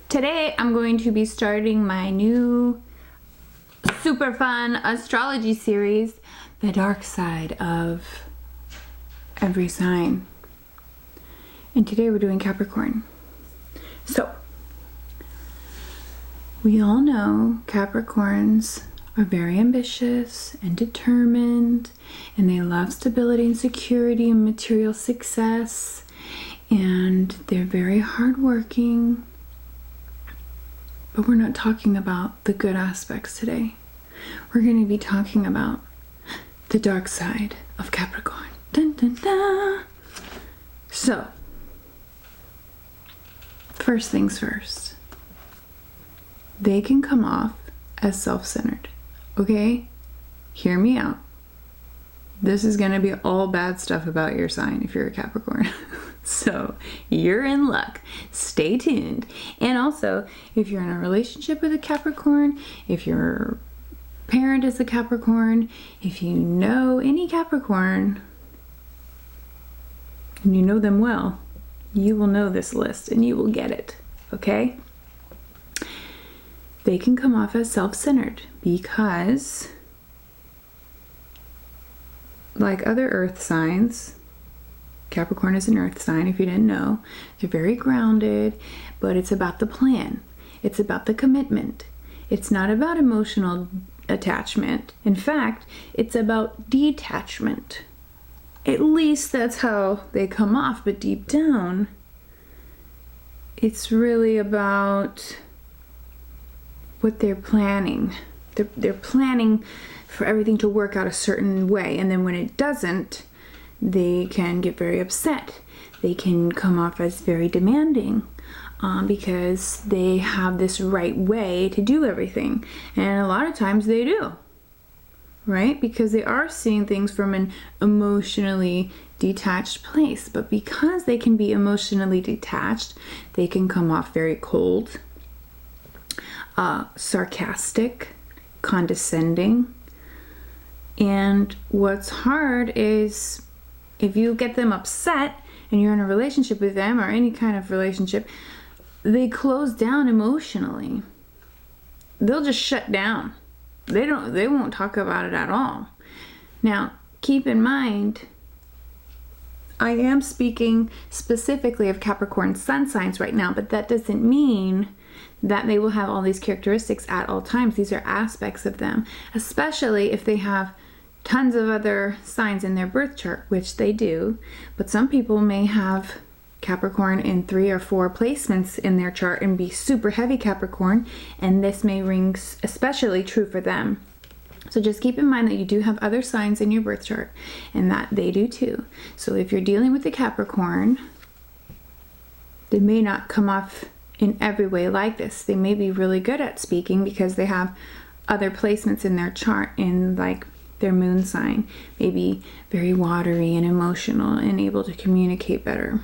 Today I'm going to be starting my new super fun astrology series, The Dark Side of Every Sign. And today we're doing Capricorn. So, we all know Capricorns are very ambitious and determined, and they love stability and security and material success, and they're very hardworking. But we're not talking about the good aspects today. We're going to be talking about the dark side of Capricorn. Dun, dun, dun. So, first things first. They can come off as self-centered. Okay? Hear me out. This is going to be all bad stuff about your sign if you're a Capricorn. So, you're in luck. Stay tuned. And also, if you're in a relationship with a Capricorn, if your parent is a Capricorn, if you know any Capricorn, and you know them well, you will know this list and you will get it. Okay? They can come off as self-centered because, like other earth signs, Capricorn is an earth sign, if you didn't know. They're very grounded, but it's about the plan. It's about the commitment. It's not about emotional attachment. In fact, it's about detachment. At least that's how they come off, but deep down, it's really about what they're planning. They're planning for everything to work out a certain way, and then when it doesn't, they can get very upset. They can come off as very demanding because they have this right way to do everything, and a lot of times they do, right? Because they are seeing things from an emotionally detached place, but because they can be emotionally detached, they can come off very cold, sarcastic, condescending. And what's hard is if you get them upset and you're in a relationship with them or any kind of relationship, they close down emotionally. They'll just shut down. They won't talk about it at all. Now, keep in mind, I am speaking specifically of Capricorn sun signs right now, but that doesn't mean that they will have all these characteristics at all times. These are aspects of them, especially if they have tons of other signs in their birth chart, which they do, but some people may have Capricorn in 3 or 4 placements in their chart and be super heavy Capricorn, and this may ring especially true for them. So just keep in mind that you do have other signs in your birth chart and that they do too. So if you're dealing with a Capricorn, they may not come off in every way like this. They may be really good at speaking because they have other placements in their chart in like their moon sign, maybe very watery and emotional and able to communicate better.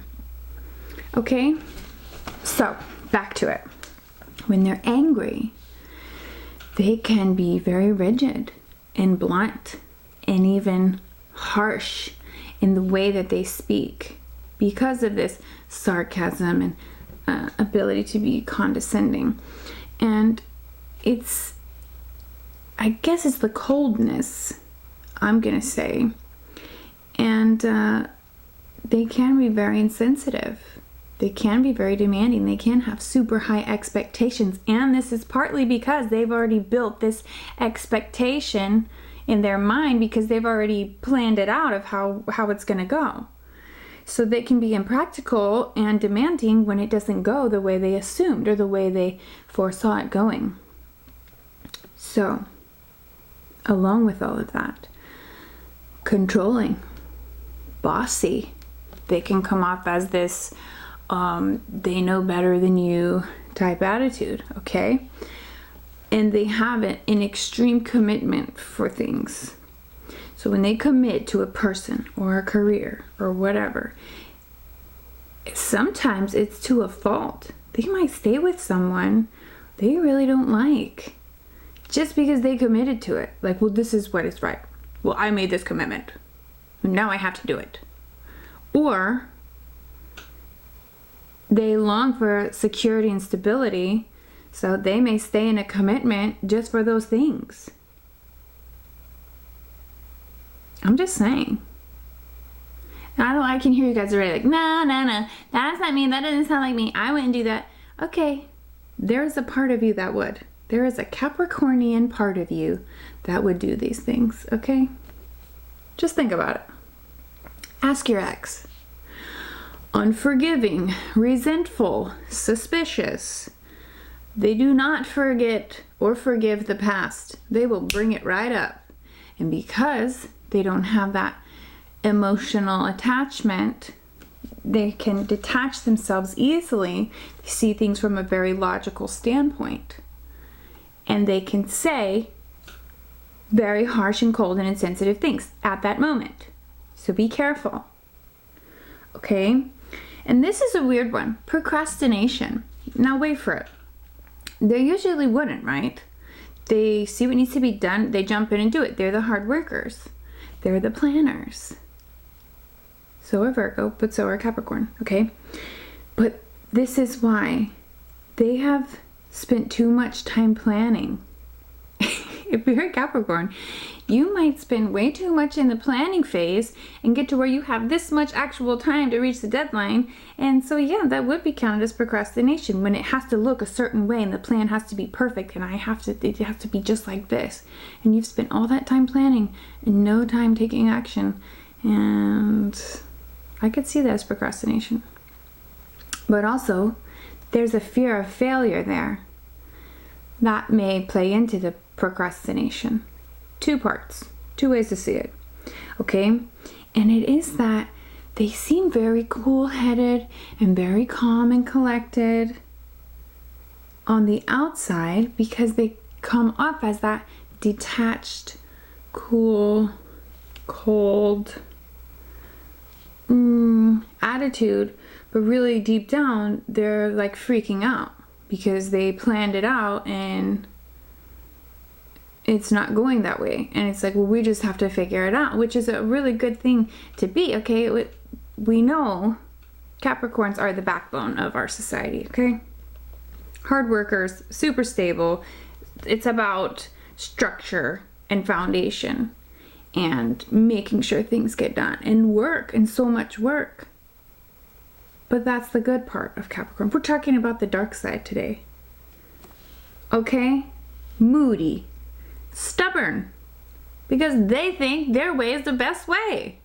Okay, so back to it. When they're angry, they can be very rigid and blunt and even harsh in the way that they speak because of this sarcasm and ability to be condescending. And I guess it's the coldness, I'm gonna say. And they can be very insensitive. They can be very demanding. They can have super high expectations. And this is partly because they've already built this expectation in their mind because they've already planned it out of how it's gonna go. So they can be impractical and demanding when it doesn't go the way they assumed or the way they foresaw it going. So, along with all of that, controlling, bossy, they can come off as this they know better than you type attitude, okay? And they have an extreme commitment for things. So when they commit to a person or a career or whatever, sometimes it's to a fault. They might stay with someone they really don't like just because they committed to it. Like, well, this is what is right. Well, I made this commitment. Now I have to do it. Or They long for security and stability, so they may stay in a commitment just for those things. I'm just saying. I can hear you guys already like, no, that's not me, that doesn't sound like me, I wouldn't do that. Okay, there's a part of you that would. There is a Capricornian part of you that would do these things, okay? Just think about it. Ask your ex. Unforgiving, resentful, suspicious. They do not forget or forgive the past. They will bring it right up. And because they don't have that emotional attachment, they can detach themselves easily. They see things from a very logical standpoint. And they can say very harsh and cold and insensitive things at that moment. So be careful. Okay? And this is a weird one. Procrastination. Now wait for it. They usually wouldn't, right? They see what needs to be done. They jump in and do it. They're the hard workers. They're the planners. So are Virgo, but so are Capricorn, okay? But this is why they have spent too much time planning. If you're a Capricorn, you might spend way too much in the planning phase and get to where you have this much actual time to reach the deadline. And so yeah, that would be counted as procrastination when it has to look a certain way and the plan has to be perfect and it has to be just like this. And you've spent all that time planning and no time taking action. And I could see that as procrastination. But also, there's a fear of failure there. That may play into the procrastination. Two parts, two ways to see it. Okay? And it is that they seem very cool-headed and very calm and collected on the outside because they come off as that detached, cool, cold attitude, but really deep down they're like freaking out because they planned it out and it's not going that way. And it's like, well, we just have to figure it out, which is a really good thing to be. Okay, we know Capricorns are the backbone of our society. Okay, hard workers, super stable. It's about structure and foundation and making sure things get done and work, and so much work. But that's the good part of Capricorn. We're talking about the dark side today. Okay? Moody, stubborn, because they think their way is the best way.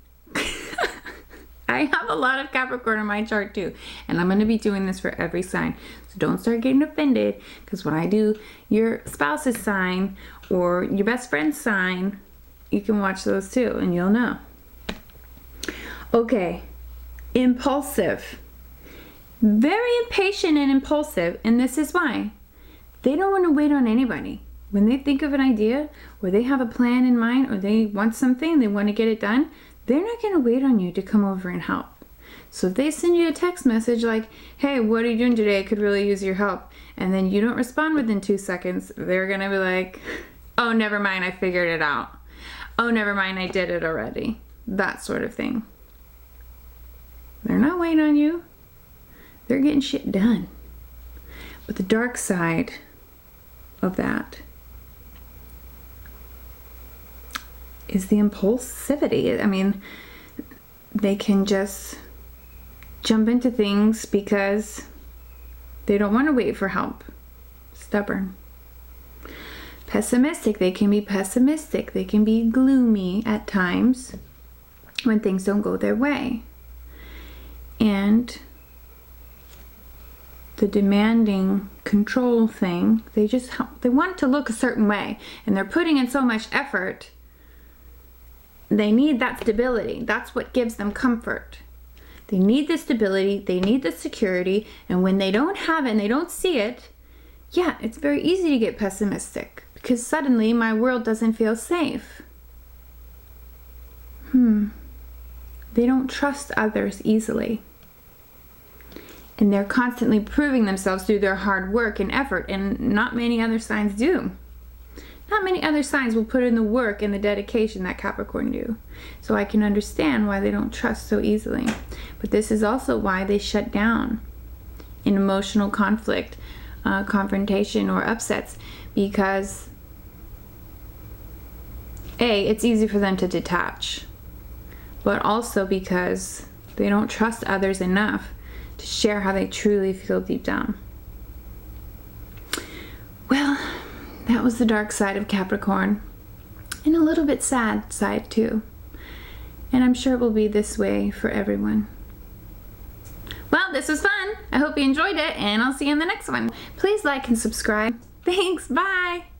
I have a lot of Capricorn in my chart too, and I'm going to be doing this for every sign. So don't start getting offended, because when I do your spouse's sign or your best friend's sign, you can watch those too and you'll know. Okay, impulsive. Very impatient and impulsive, and this is why. They don't want to wait on anybody. When they think of an idea or they have a plan in mind or they want something, they want to get it done, they're not going to wait on you to come over and help. So if they send you a text message like, hey, what are you doing today? I could really use your help. And then you don't respond within 2 seconds, they're going to be like, oh, never mind, I figured it out. Oh, never mind, I did it already. That sort of thing. They're not waiting on you. They're getting shit done. But the dark side of that is the impulsivity. I mean, they can just jump into things because they don't want to wait for help. Stubborn. Pessimistic. They can be pessimistic. They can be gloomy at times when things don't go their way. And the demanding control thing, they want it to look a certain way, and they're putting in so much effort. They need that stability. That's what gives them comfort. They need the stability, they need the security, and when they don't have it and they don't see it, yeah, it's very easy to get pessimistic because suddenly my world doesn't feel safe. They don't trust others easily. And they're constantly proving themselves through their hard work and effort, and not many other signs do. Not many other signs will put in the work and the dedication that Capricorn do. So I can understand why they don't trust so easily. But this is also why they shut down. in emotional conflict, confrontation, or upsets, because A, it's easy for them to detach, but also because they don't trust others enough to share how they truly feel deep down. Well, that was the dark side of Capricorn, and a little bit sad side too. And I'm sure it will be this way for everyone. Well, this was fun. I hope you enjoyed it, and I'll see you in the next one. Please like and subscribe. Thanks, bye!